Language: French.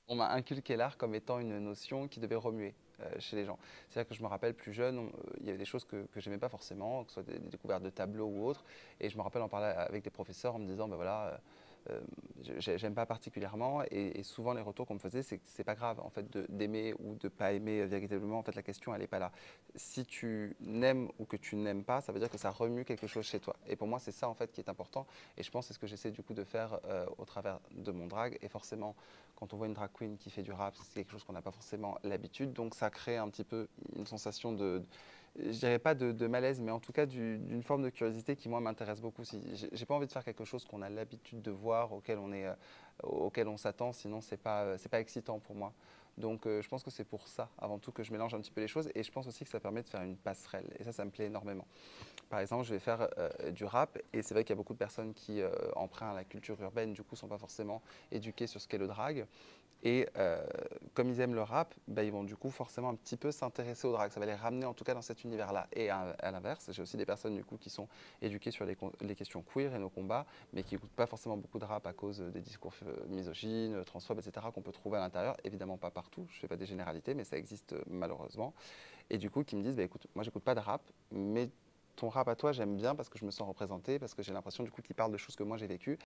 On m'a inculqué l'art comme étant une notion qui devait remuer chez les gens. C'est-à-dire que je me rappelle plus jeune, il y avait des choses que j'aimais pas forcément, que ce soit des découvertes de tableaux ou autres. Et je me rappelle en parler avec des professeurs en me disant, ben voilà, j'aime pas particulièrement. Et souvent les retours qu'on me faisait, c'est que c'est pas grave en fait d'aimer ou de pas aimer véritablement. En fait, la question elle est pas là. Si tu n'aimes ou que tu n'aimes pas, ça veut dire que ça remue quelque chose chez toi. Et pour moi, c'est ça en fait qui est important. Et je pense que c'est ce que j'essaie du coup de faire au travers de mon drag. Et forcément, quand on voit une drag queen qui fait du rap, c'est quelque chose qu'on n'a pas forcément l'habitude. Donc ça crée un petit peu une sensation je dirais pas de malaise, mais en tout cas d'une forme de curiosité qui moi m'intéresse beaucoup. Si, j'ai pas envie de faire quelque chose qu'on a l'habitude de voir, auquel on s'attend, sinon c'est pas excitant pour moi. Donc je pense que c'est pour ça, avant tout, que je mélange un petit peu les choses. Et je pense aussi que ça permet de faire une passerelle. Et ça me plaît énormément. Par exemple, je vais faire du rap et c'est vrai qu'il y a beaucoup de personnes qui empruntent la culture urbaine, du coup, ne sont pas forcément éduquées sur ce qu'est le drag. Et comme ils aiment le rap, bah, ils vont du coup forcément un petit peu s'intéresser au drag. Ça va les ramener en tout cas dans cet univers-là. Et à l'inverse, j'ai aussi des personnes du coup qui sont éduquées sur les questions queer et nos combats, mais qui n'écoutent pas forcément beaucoup de rap à cause des discours misogynes, transphobes, etc. qu'on peut trouver à l'intérieur. Évidemment pas partout, je ne fais pas des généralités, mais ça existe malheureusement. Et du coup, qui me disent, bah, écoute, moi j'écoute pas de rap, mais ton rap à toi, j'aime bien parce que je me sens représenté, parce que j'ai l'impression du coup qu'il parle de choses que moi j'ai vécues